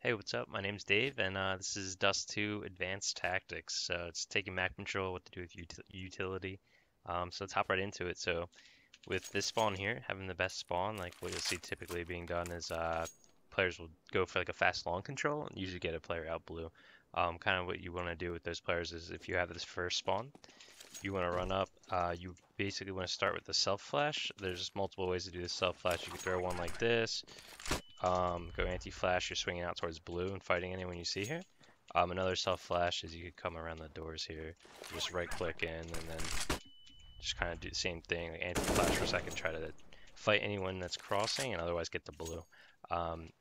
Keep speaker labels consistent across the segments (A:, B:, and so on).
A: Hey, what's up? My name's Dave, and this is Dust2 Advanced Tactics. So it's taking map control, what to do with utility. So let's hop right into it. So with this spawn here, having the best spawn, like what you'll see typically being done is players will go for like a fast long control and usually get a player out blue. Kind of what you want to do with those players is if you have this first spawn, you want to run up. You basically want to start with the self flash. There's multiple ways to do the self flash. You can throw one like this. Go anti-flash, you're swinging out towards blue and fighting anyone you see here. Another self-flash is you could come around the doors here, just right-click in, and then just kind of do the same thing, like anti-flash for a second, try to fight anyone that's crossing, and otherwise get the blue.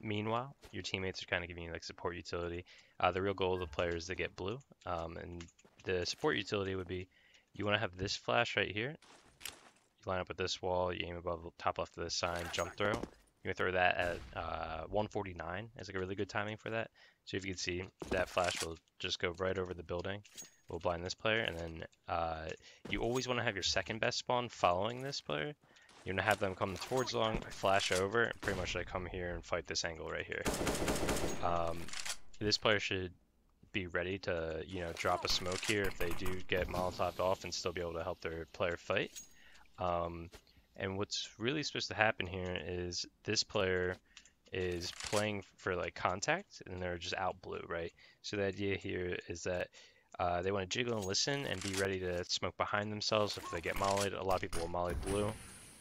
A: Meanwhile, your teammates are kind of giving you like support utility. The real goal of the player is to get blue, and the support utility would be you want to have this flash right here. You line up with this wall, you aim above the top left of the sign, jump throw. You can throw that at 149 as like a really good timing for that. So if you can see, that flash will just go right over the building. Will blind this player, and then you always want to have your second best spawn following this player. You want to have them come towards long, flash over, and pretty much like come here and fight this angle right here. This player should be ready to, drop a smoke here if they do get Molotoved off and still be able to help their player fight. And what's really supposed to happen here is this player is playing for like contact and they're just out blue, right? So the idea here is that they want to jiggle and listen and be ready to smoke behind themselves if they get mollied. A lot of people will molly blue.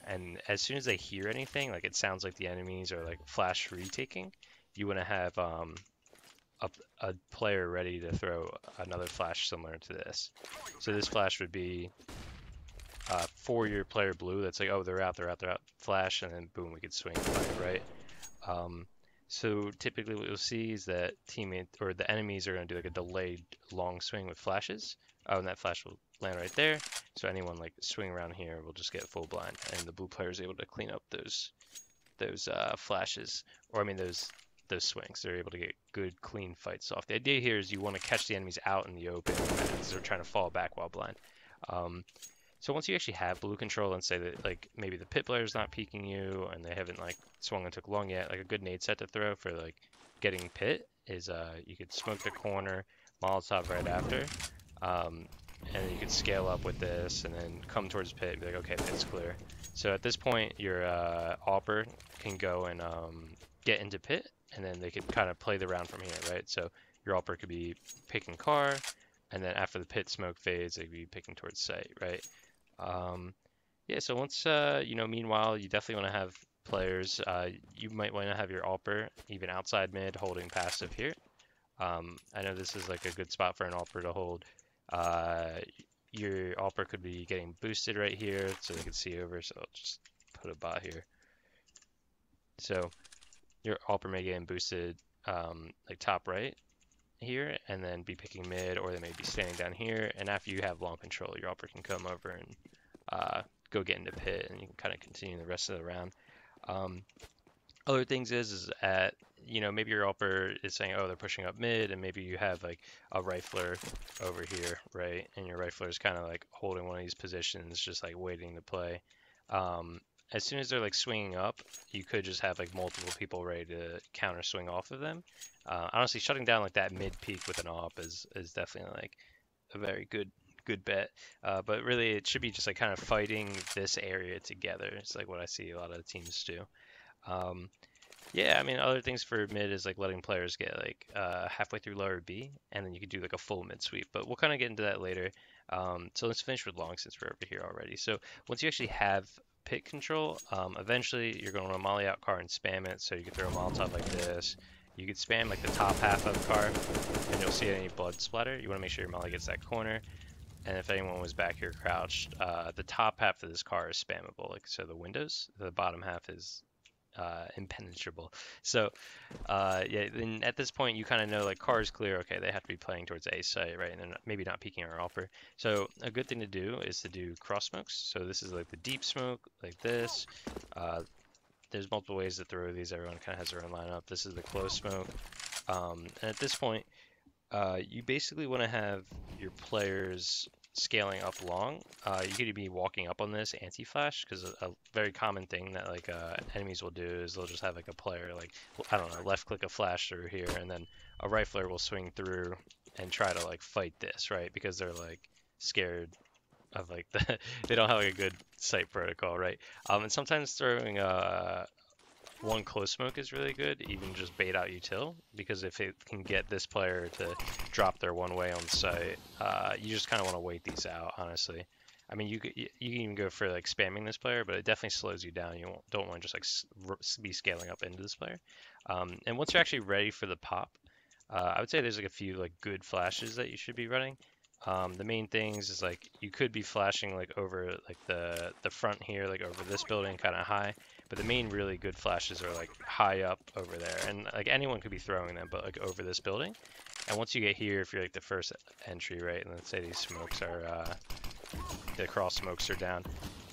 A: And as soon as they hear anything, like it sounds like the enemies are like flash retaking, you want to have a player ready to throw another flash similar to this. So this flash would be for your player blue, that's like, oh, they're out, flash, and then boom, we could swing and fight, right? So typically what you'll see is that teammate or the enemies are going to do like a delayed long swing with flashes. Oh, and that flash will land right there. So anyone like swing around here will just get full blind, and the blue player is able to clean up those flashes, or I mean those swings. They're able to get good, clean fights off. The idea here is you want to catch the enemies out in the open as they're trying to fall back while blind. So once you actually have blue control and say that like maybe the pit player is not peeking you and they haven't like swung and took long yet, like a good nade set to throw for like getting pit is you could smoke the corner, Molotov right after, and you could scale up with this and then come towards pit and be like, okay, pit's clear. So at this point your AWPer can go and get into pit, and then they could kind of play the round from here, right? So your AWPer could be picking car, and then after the pit smoke fades, they could be picking towards site, right? Yeah, so once, meanwhile, you definitely want to have players, you might want to have your AWPer even outside mid holding passive here. I know this is like a good spot for an AWPer to hold. Your AWPer could be getting boosted right here so they can see over, so I'll just put a bot here. So your AWPer may get boosted like top right here and then be picking mid, or they may be standing down here, and after you have long control, your AWPer can come over and go get into pit, and you can kind of continue the rest of the round. Other things is at, maybe your AWPer is saying, oh, they're pushing up mid, and maybe you have like a rifler over here, right? And your rifler is kind of like holding one of these positions, just like waiting to play. As soon as they're like swinging up, you could just have like multiple people ready to counter swing off of them. Honestly, shutting down like that mid peak with an AWP is definitely like a very good bet. But really, it should be just like kind of fighting this area together. It's like what I see a lot of teams do. Yeah, I mean, other things for mid is like letting players get like halfway through lower B, and then you could do like a full mid sweep. But we'll kind of get into that later. So let's finish with long since we're over here already. So once you actually have pit control, eventually you're going to want to molly out car and spam it. So you can throw a Molotov like this. You could spam like the top half of the car, and you'll see any blood splatter. You want to make sure your molly gets that corner. And if anyone was back here crouched, the top half of this car is spammable. Like so, the windows, the bottom half is impenetrable. So yeah, then at this point you kind of know like car is clear, okay, they have to be playing towards A site, right? And then maybe not peeking our AWPer. So a good thing to do is to do cross smokes. So this is like the deep smoke like this. There's multiple ways to throw these. Everyone kind of has their own lineup. This is the close smoke, and at this point you basically want to have your players scaling up long, you could be walking up on this anti-flash, because a very common thing that like enemies will do is they'll just have like a player like, I don't know, left click a flash through here, and then a rifler will swing through and try to like fight this, right? Because they're like scared of like they don't have like a good sight protocol, right? And sometimes throwing one close smoke is really good, even just bait out util, because if it can get this player to drop their one way on the site, you just kind of want to wait these out, honestly. I mean, you can even go for like spamming this player, but it definitely slows you down. You don't want to just like be scaling up into this player. And once you're actually ready for the pop, I would say there's like a few like good flashes that you should be running. The main things is like you could be flashing like over like the front here, like over this building, kind of high. But the main really good flashes are like high up over there, and like anyone could be throwing them, but like over this building. And once you get here, if you're like the first entry, right, and let's say these smokes are the cross smokes are down,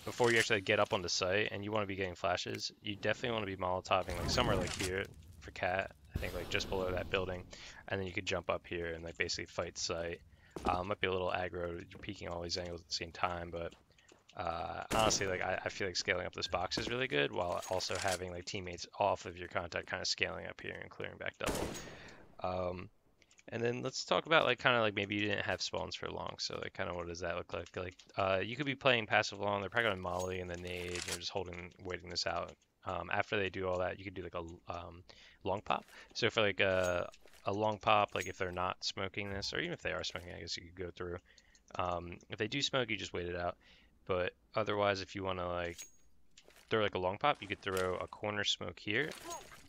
A: before you actually get up on the site and you want to be getting flashes, you definitely want to be molotoving like somewhere like here for cat. I think like just below that building, and then you could jump up here and like basically fight site. Might be a little aggro, you're peeking all these angles at the same time, but honestly, like I feel like scaling up this box is really good, while also having like teammates off of your contact, kind of scaling up here and clearing back double. And then let's talk about like kind of like maybe you didn't have spawns for long, so like kind of what does that look like? Like you could be playing passive long, they're probably going to molly and then nade, you're just waiting this out. After they do all that, you could do like a long pop. So for like a long pop, like if they're not smoking this, or even if they are smoking, I guess you could go through. If they do smoke, you just wait it out. But otherwise, if you want to like throw like a long pop, you could throw a corner smoke here,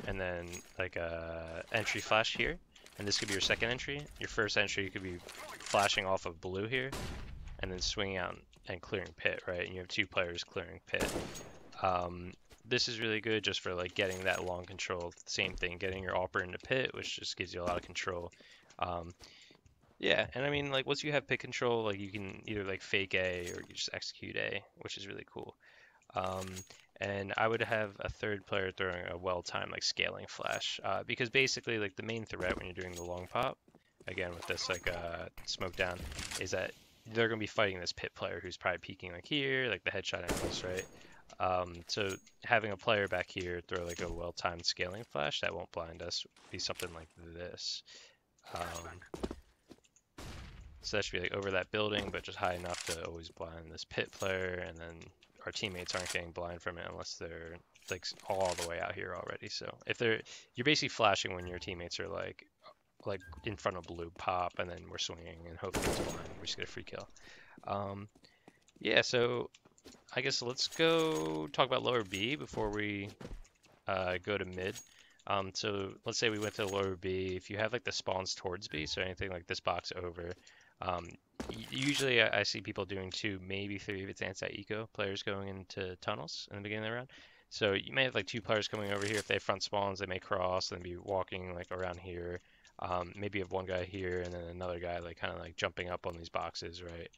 A: and then like a entry flash here, and this could be your second entry. Your first entry, you could be flashing off of blue here, and then swinging out and clearing pit, right? And you have two players clearing pit. This is really good just for like getting that long control. Same thing, getting your AWPer into pit, which just gives you a lot of control. Yeah, and I mean, like, once you have pick control, like, you can either, like, fake A or you just execute A, which is really cool. Um, and I would have a third player throwing a well-timed, like, scaling flash, because basically, like, the main threat when you're doing the long pop, again, with this, like, smoke down, is that they're going to be fighting this pit player who's probably peeking, like, here, like, the headshot angles, right? So having a player back here throw, like, a well-timed scaling flash that won't blind us would be something like this. So that should be like over that building, but just high enough to always blind this pit player, and then our teammates aren't getting blind from it unless they're like all the way out here already. So if you're basically flashing when your teammates are like in front of blue pop, and then we're swinging and hoping it's blind. We just get a free kill. Yeah, so I guess let's go talk about lower B before we go to mid. So let's say we went to lower B. If you have like the spawns towards B, so anything like this box over, usually I see people doing 2, maybe 3 if it's anti-eco players going into tunnels in the beginning of the round. So you may have like 2 players coming over here. If they have front spawns, they may cross and be walking like around here. Maybe you have one guy here and then another guy like kind of like jumping up on these boxes, right?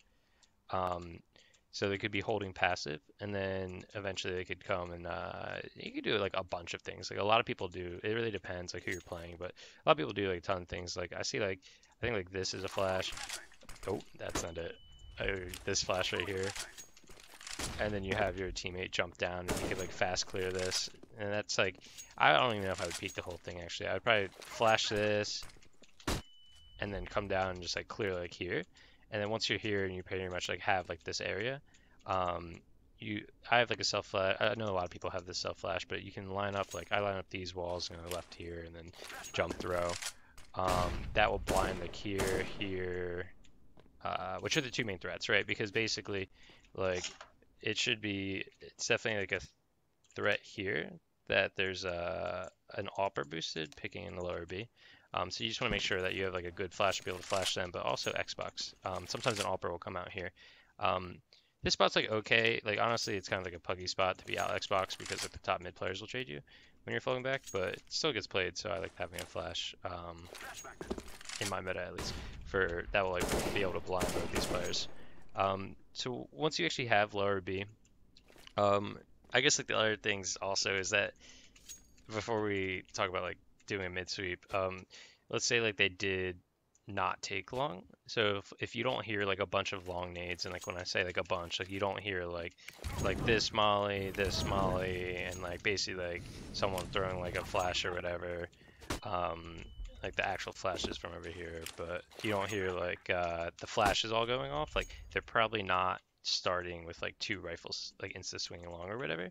A: So they could be holding passive, and then eventually they could come and you could do like a bunch of things. Like a lot of people do. It really depends like who you're playing, but a lot of people do like a ton of things. Like I see like I think like this is a flash. Oh, that's not it. This flash right here, and then you have your teammate jump down, and you could like fast clear this, and that's like I don't even know if I would peek the whole thing actually. I would probably flash this, and then come down and just like clear like here. And then once you're here and you pretty much like have like this area, I have like a self flash. I know a lot of people have this self flash, but you can line up like I line up these walls, you know, left here and then jump throw. That will blind like here, which are the 2 main threats, right? Because basically, like it's definitely like a threat here that there's an AWPer boosted picking in the lower B. So you just want to make sure that you have like a good flash to be able to flash them, but also Xbox. Sometimes an AWPer will come out here. This spot's like okay. Like honestly, it's kind of like a puggy spot to be out Xbox because like the top mid players will trade you when you're floating back, but it still gets played. So I like having a flash in my meta at least for that will like be able to blind both these players. So once you actually have lower B, I guess like the other things also is that before we talk about like doing a mid sweep, let's say like they did not take long. So if you don't hear like a bunch of long nades, and like when I say like a bunch, like you don't hear like this molly, and like basically like someone throwing like a flash or whatever, um, like the actual flashes from over here, but you don't hear like the flashes all going off. Like they're probably not starting with like two rifles like insta swinging along or whatever.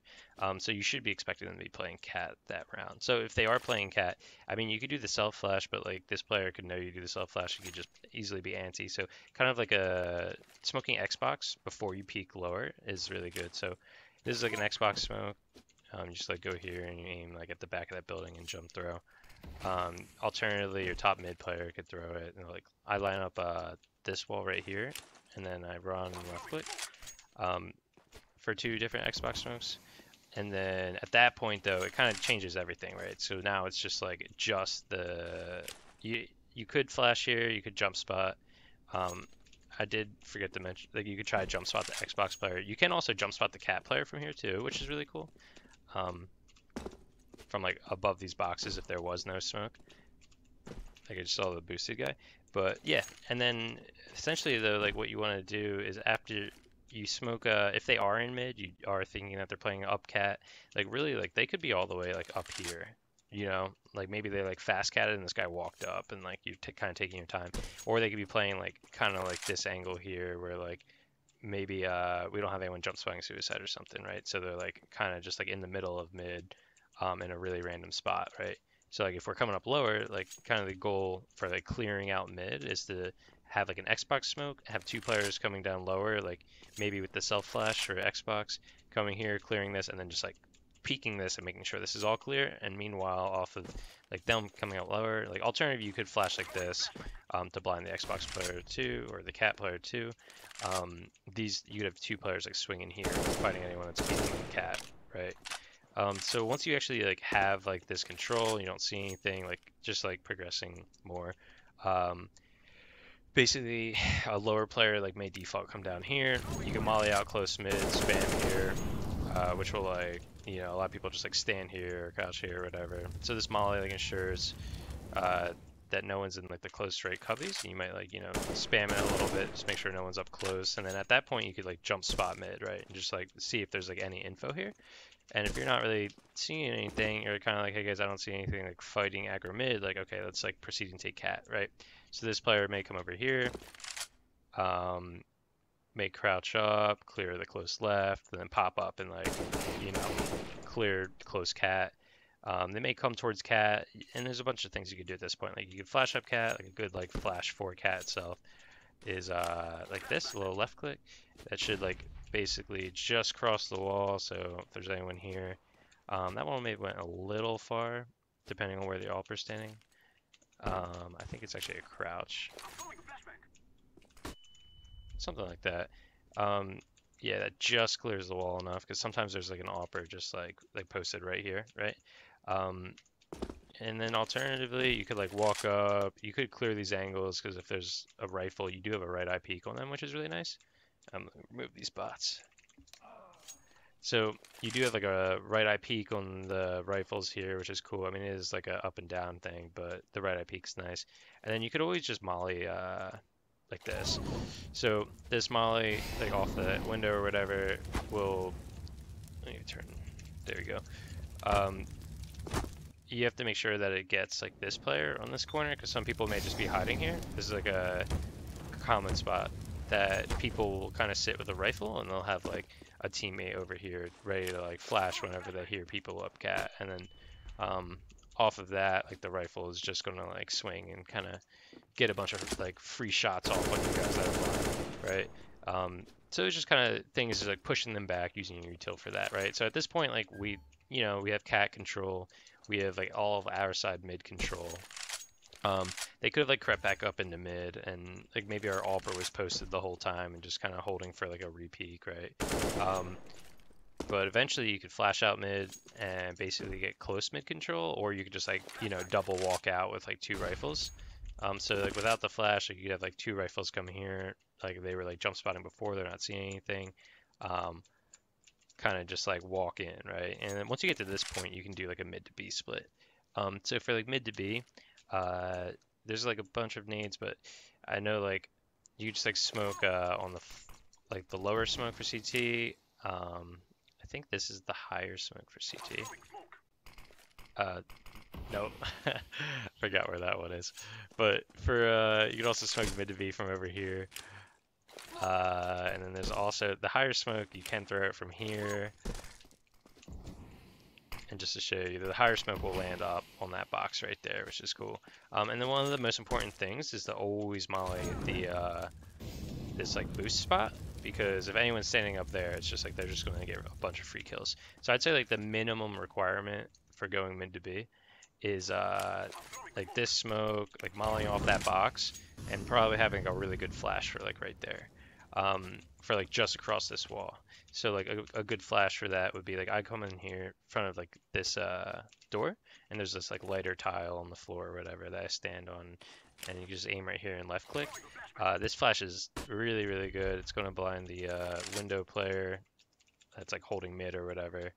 A: So you should be expecting them to be playing cat that round. So if they are playing cat, I mean, you could do the self flash, but like this player could know you do the self flash. You could just easily be anti. So kind of like a smoking Xbox before you peek lower is really good. So this is like an Xbox smoke. You just like go here and you aim like at the back of that building and jump throw. Alternatively, your top mid player could throw it. And, like I line up this wall right here, and then I run left click for two different Xbox smokes. And then at that point, though, it kind of changes everything, right? So now it's just like just the you could flash here, you could jump spot. Um, I did forget to mention like you could try to jump spot the Xbox player. You can also jump spot the cat player from here too, which is really cool. From like above these boxes if there was no smoke. Like I just saw the boosted guy. But yeah, and then essentially though, like what you want to do is after you smoke, if they are in mid, you are thinking that they're playing up cat, like really like they could be all the way like up here. You know, like maybe they like fast catted and this guy walked up and like you kind of taking your time, or they could be playing like kind of like this angle here where like maybe we don't have anyone jump spotting suicide or something, right? So they're like kind of just like in the middle of mid, in a really random spot, right? So like if we're coming up lower, like kind of the goal for like clearing out mid is to have like an Xbox smoke, have two players coming down lower, like maybe with the self flash or Xbox coming here, clearing this, and then just like peeking this and making sure this is all clear. And meanwhile, off of like them coming out lower, like alternative, you could flash like this to blind the Xbox player too or the cat player too. These you could have two players like swinging here, fighting anyone that's peeking the cat, right? So once you actually like have like this control, you don't see anything, like just like progressing more. Um, Basically, a lower player like may default come down here. You can molly out close mid, spam here, which will like a lot of people just like stand here or crouch here or whatever. So this molly like ensures that no one's in like the close straight cubbies. You might like spam it a little bit, just make sure no one's up close, and then at that point you could like jump spot mid, right, and just like see if there's like any info here. And if you're not really seeing anything, you're kind of like, hey guys, I don't see anything like fighting aggro mid, like okay, let's like proceed and take cat, right? So this player may come over here, may crouch up, clear the close left, and then pop up and like, clear close cat. They may come towards cat, and there's a bunch of things you could do at this point. Like you could flash up cat, like a good like flash for cat itself is like this, a little left click. That should like basically just cross the wall, so if there's anyone here. That one maybe went a little far, depending on where the AWPer's standing. I think it's actually a crouch. Something like that. Yeah, that just clears the wall enough, because sometimes there's like an AWPer just like posted right here, right? And then alternatively, you could like walk up, you could clear these angles, because if there's a rifle, you do have a right eye peek on them, which is really nice. Remove these bots. So you do have like a right eye peek on the rifles here, which is cool. I mean, it is like a up and down thing, but the right eye peek's nice. And then you could always just molly like this. So this molly, like off the window or whatever, will, let me turn, there we go. You have to make sure that it gets like this player on this corner, because some people may just be hiding here. This is like a common spot that people will kind of sit with a rifle, and they'll have like a teammate over here ready to like flash whenever they hear people up cat, and then off of that, like the rifle is just gonna like swing and kind of get a bunch of like free shots off on you guys that are blind, right? So it's just kind of things like pushing them back, using your util for that, right? So at this point, like we have cat control, we have like all of our side mid control. They could have like crept back up into mid, and like maybe our AWPer was posted the whole time and just kind of holding for like a repeak, right? But eventually you could flash out mid and basically get close mid control, or you could just like double walk out with like two rifles. So like without the flash, like you'd have like two rifles coming here, like they were like jump spotting before, they're not seeing anything. Kind of just like walk in, right? And then once you get to this point, you can do like a mid to B split. So for like mid to B, there's like a bunch of nades, but I know like you just like smoke on the like the lower smoke for CT. I think this is the higher smoke for CT. Nope. Forgot where that one is. But for you can also smoke mid to B from over here. And then there's also the higher smoke, you can throw it from here. And just to show you, the higher smoke will land up on that box right there, which is cool. And then one of the most important things is to always molly the this like boost spot, because if anyone's standing up there, it's just like they're just going to get a bunch of free kills. So I'd say like the minimum requirement for going mid to B is like this smoke, like mollying off that box, and probably having a really good flash for like right there, for like just across this wall. So like a good flash for that would be like I come in here in front of like this door, and there's this like lighter tile on the floor or whatever that I stand on, and you just aim right here and left click. This flash is really, really good. It's going to blind the window player that's like holding mid or whatever.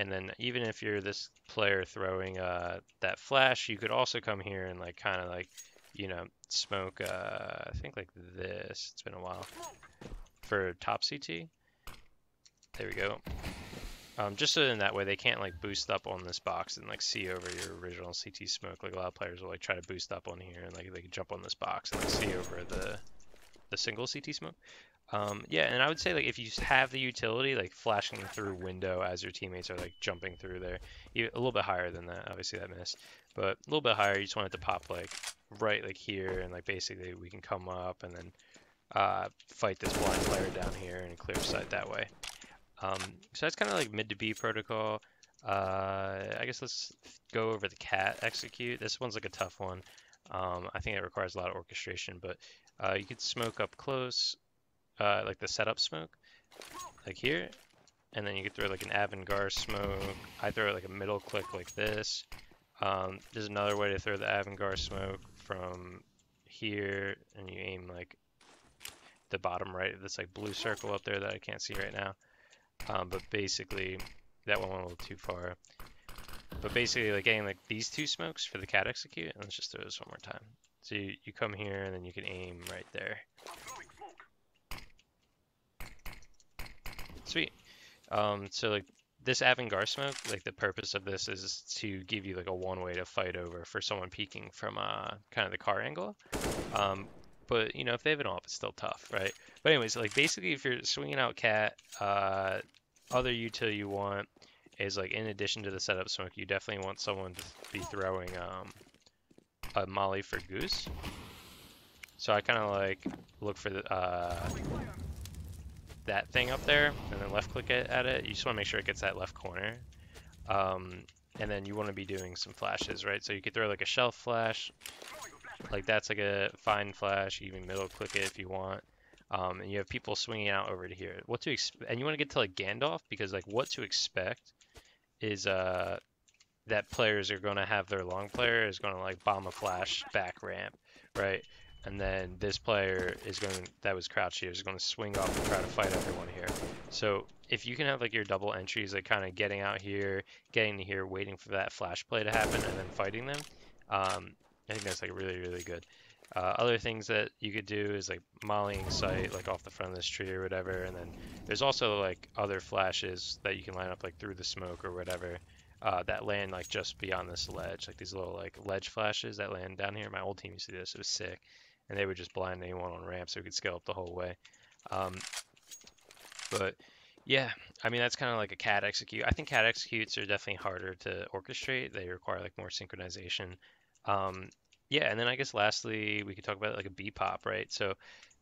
A: And then even if you're this player throwing that flash, you could also come here and like kind of like, you know, smoke, I think like this. It's been a while. For top CT. There we go. Just so in that way they can't like boost up on this box and like see over your original CT smoke. Like a lot of players will like try to boost up on here and like they can jump on this box and like, see over the single CT smoke. Yeah, and I would say like if you have the utility, like flashing through window as your teammates are like jumping through there, a little bit higher than that. Obviously that missed, but a little bit higher. You just want it to pop like right like here, and like basically we can come up and then fight this blind player down here and clear sight that way. So that's kind of like mid to B protocol. I guess let's go over the cat execute. This one's like a tough one. I think it requires a lot of orchestration, but you could smoke up close, like the setup smoke, like here, and then you could throw like an avant-garde smoke. I throw it like a middle click like this. There's another way to throw the avant-garde smoke from here, and you aim like the bottom right of this like blue circle up there that I can't see right now. But basically, that one went a little too far. But basically, like getting like these two smokes for the cat execute, and let's just throw this one more time. So you come here, and then you can aim right there. Sweet. So like this avant-garde smoke, like the purpose of this is to give you like a one-way to fight over for someone peeking from kind of the car angle. But you know, if they have it off, it's still tough, right? But anyways, like basically, if you're swinging out cat, other util you want is like in addition to the setup smoke, you definitely want someone to be throwing a molly for goose. So I kind of like look for the that thing up there, and then left click at it. You just want to make sure it gets that left corner. And then you want to be doing some flashes, right? So you could throw like a shelf flash. Like that's like a fine flash. You even middle click it if you want. And you have people swinging out over to here. What to expect? And you want to get to like Gandalf, because like what to expect is that players are going to have their long player is going to like bomb a flash back ramp, right? And then this player is going to, that was crouched here, is going to swing up and try to fight everyone here. So if you can have like your double entries, like kind of getting out here, getting to here, waiting for that flash play to happen, and then fighting them, I think that's like really, really good. Other things that you could do is like mollying sight, like off the front of this tree or whatever. And then there's also like other flashes that you can line up like through the smoke or whatever, that land like just beyond this ledge, like these little like ledge flashes that land down here. My old team used to do this, it was sick. And they would just blind anyone on ramp so we could scale up the whole way. But yeah, I mean, that's kind of like a cat execute. I think cat executes are definitely harder to orchestrate. They require like more synchronization. Yeah, and then I guess lastly, we could talk about like a B pop, right? So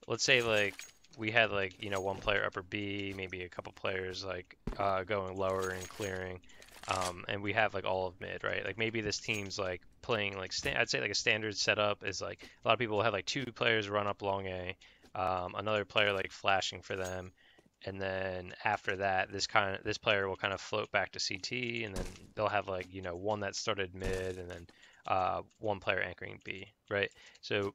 A: let's say like we had like, you know, one player upper B, maybe a couple players like going lower and clearing. And we have like all of mid, right? Like maybe this team's like playing like I'd say like a standard setup is like a lot of people will have like two players run up long A, another player like flashing for them, and then after that this player will kind of float back to CT, and then they'll have like, you know, one that started mid, and then one player anchoring B, right? So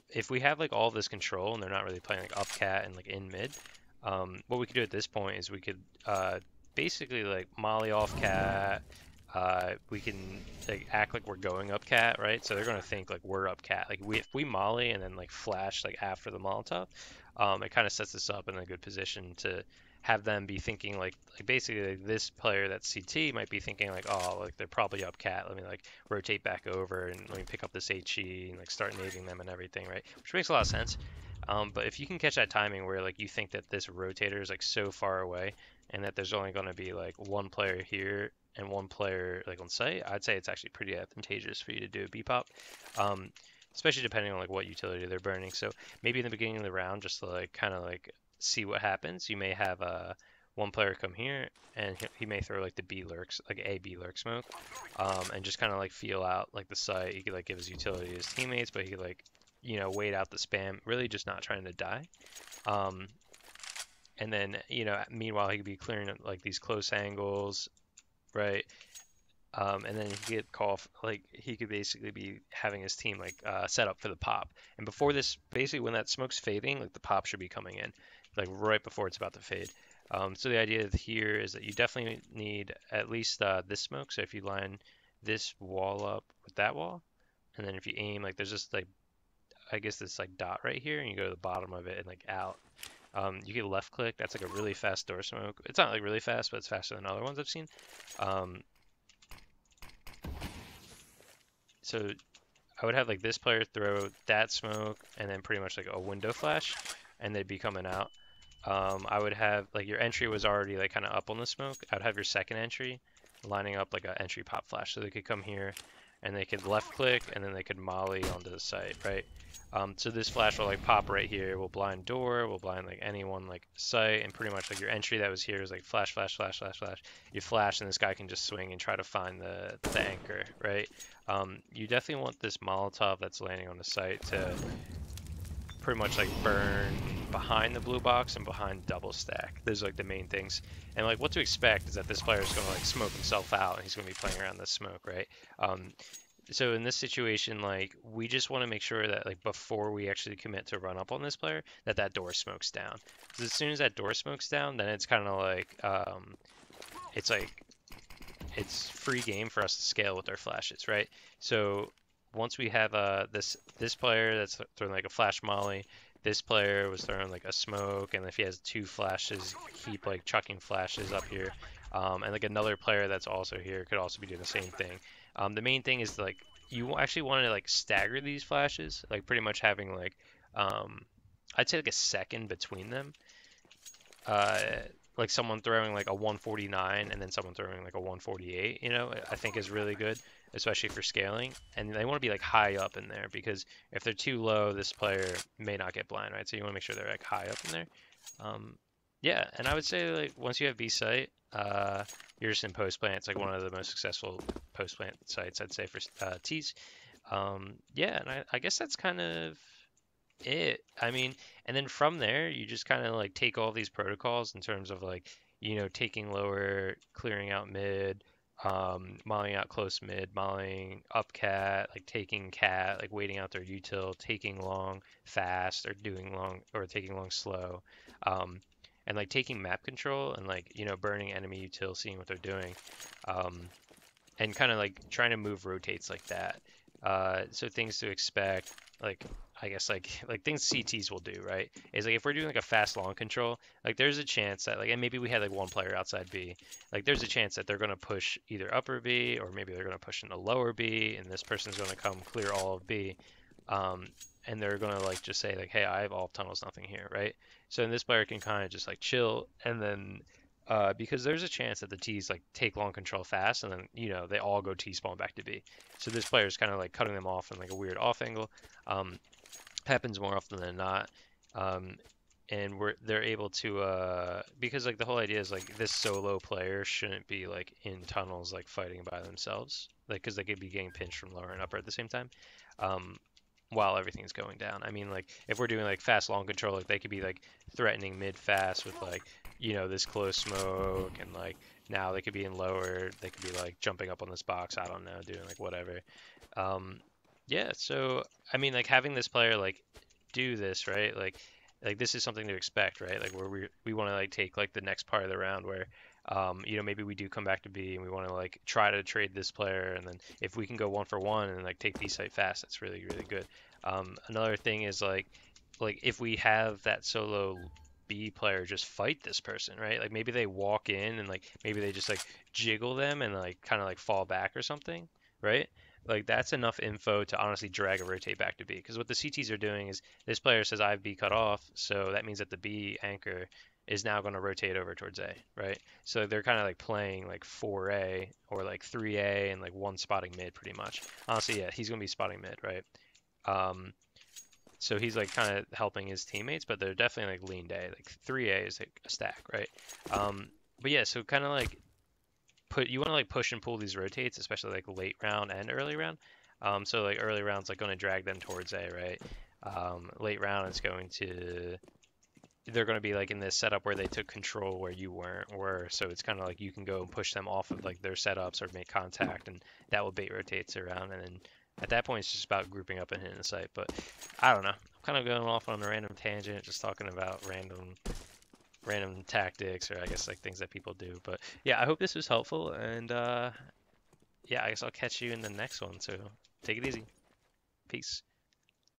A: if we have like all this control and they're not really playing like up cat and like in mid, what we could do at this point is we could basically like molly off cat, we can like act like we're going up cat, right? So they're gonna think like we're up cat. Like if we molly and then like flash like after the Molotov, it kind of sets us up in a good position to have them be thinking like basically like, this player that's CT might be thinking like, oh, like they're probably up cat. Let me like rotate back over and let me pick up this HE and like start nading them and everything, right? Which makes a lot of sense. But if you can catch that timing where like you think that this rotator is like so far away and that there's only going to be like one player here and one player like on site, I'd say it's actually pretty advantageous for you to do a B-pop, especially depending on like what utility they're burning. So maybe in the beginning of the round, just to like kind of like see what happens, you may have one player come here and he may throw like the B lurks, like a B lurk smoke, and just kind of like feel out like the site. He could like give his utility to his teammates, but he could like wait out the spam, really just not trying to die. And then, meanwhile, he could be clearing like these close angles, right? And then he could like he could basically be having his team like set up for the pop. And before this, basically when that smoke's fading, like the pop should be coming in, like right before it's about to fade. So the idea here is that you definitely need at least this smoke. So if you line this wall up with that wall, and then if you aim, like there's just like I guess this like dot right here, and you go to the bottom of it and like out. You get left click. That's like a really fast door smoke. It's not like really fast, but it's faster than other ones I've seen. So I would have like this player throw that smoke and then pretty much like a window flash, and they'd be coming out. I would have like your entry was already like kind of up on the smoke. I'd have your second entry lining up like an entry pop flash, so they could come here and they could left click and then they could molly onto the site, right? So this flash will like pop right here, will blind door, will blind like anyone like site, and pretty much like your entry that was here is like flash, flash, flash, flash, flash. You flash and this guy can just swing and try to find the anchor, right? You definitely want this Molotov that's landing on the site to pretty much like burn behind the blue box and behind double stack. Those are like the main things. And like what to expect is that this player is going to like smoke himself out and he's going to be playing around this smoke, right? So in this situation, like we just want to make sure that like before we actually commit to run up on this player, that that door smokes down. Because as soon as that door smokes down, then it's kind of like it's free game for us to scale with our flashes, right? So once we have this player that's throwing like a flash molly, this player was throwing like a smoke, and if he has two flashes, keep like chucking flashes up here, and like another player that's also here could also be doing the same thing. The main thing is like you actually want to like stagger these flashes, like pretty much having like I'd say like a second between them. Like someone throwing like a 149 and then someone throwing like a 148, I think is really good, especially for scaling. And they want to be like high up in there because if they're too low, this player may not get blind, right? So you want to make sure they're like high up in there. Yeah, and I would say like once you have B site, you're just in post plant. It's like one of the most successful post plant sites, I'd say, for T's. Yeah, and I guess that's kind of it. I mean, and then from there, you just kind of like take all these protocols in terms of like, taking lower, clearing out mid, mollying out close mid, mollying up cat, like taking cat, like waiting out their util, taking long fast, or doing long, or taking long slow, and like taking map control and like, burning enemy util, seeing what they're doing, and kind of like trying to move rotates like that. So things to expect, like I guess like things CTs will do, right? Is like if we're doing like a fast long control, like there's a chance that like, and maybe we had like one player outside B, like there's a chance that they're gonna push either upper B or maybe they're gonna push into lower B, and this person's gonna come clear all of B, and they're gonna like just say like, hey, I have all tunnels, nothing here, right? So then this player can kind of just like chill, and then because there's a chance that the T's like take long control fast, and then they all go T spawn back to B. So this player is kind of like cutting them off in like a weird off angle. Happens more often than not, and they're able to because like the whole idea is like this solo player shouldn't be like in tunnels like fighting by themselves, like because they could be getting pinched from lower and upper at the same time. While everything's going down. I mean, like if we're doing like fast long control, like they could be like threatening mid fast with like this close smoke, and like now they could be in lower, they could be like jumping up on this box, I don't know, doing like whatever. Yeah, so I mean, like having this player like do this, right? Like this is something to expect, right? Like where we want to like take like the next part of the round where You know, maybe we do come back to B and we want to like try to trade this player, and then if we can go 1 for 1 and like take B site fast, that's really really good. Another thing is like if we have that solo B player just fight this person, right? Like maybe they walk in and like maybe they just like jiggle them and like kind of like fall back or something, right? Like that's enough info to honestly drag a rotate back to B. Because what the CTs are doing is this player says I have B cut off, so that means that the B anchor is now going to rotate over towards A, right? So they're kind of like playing like 4A or like 3A and like one spotting mid pretty much. Honestly, yeah, he's going to be spotting mid, right? Um, so he's like kind of helping his teammates, but they're definitely like lean day. Like 3A is like a stack, right? But yeah, so kind of like you want to like push and pull these rotates, especially like late round and early round. So like early round's like going to drag them towards A, right? Late round is going to they're going to be like in this setup where they took control where you were, so it's kind of like you can go and push them off of like their setups or make contact, and that will bait rotates around, and then at that point it's just about grouping up and hitting the site. But I don't know, I'm kind of going off on a random tangent, just talking about random tactics, or I guess like things that people do. But yeah, I hope this was helpful, and yeah, I guess I'll catch you in the next one, so take it easy. Peace.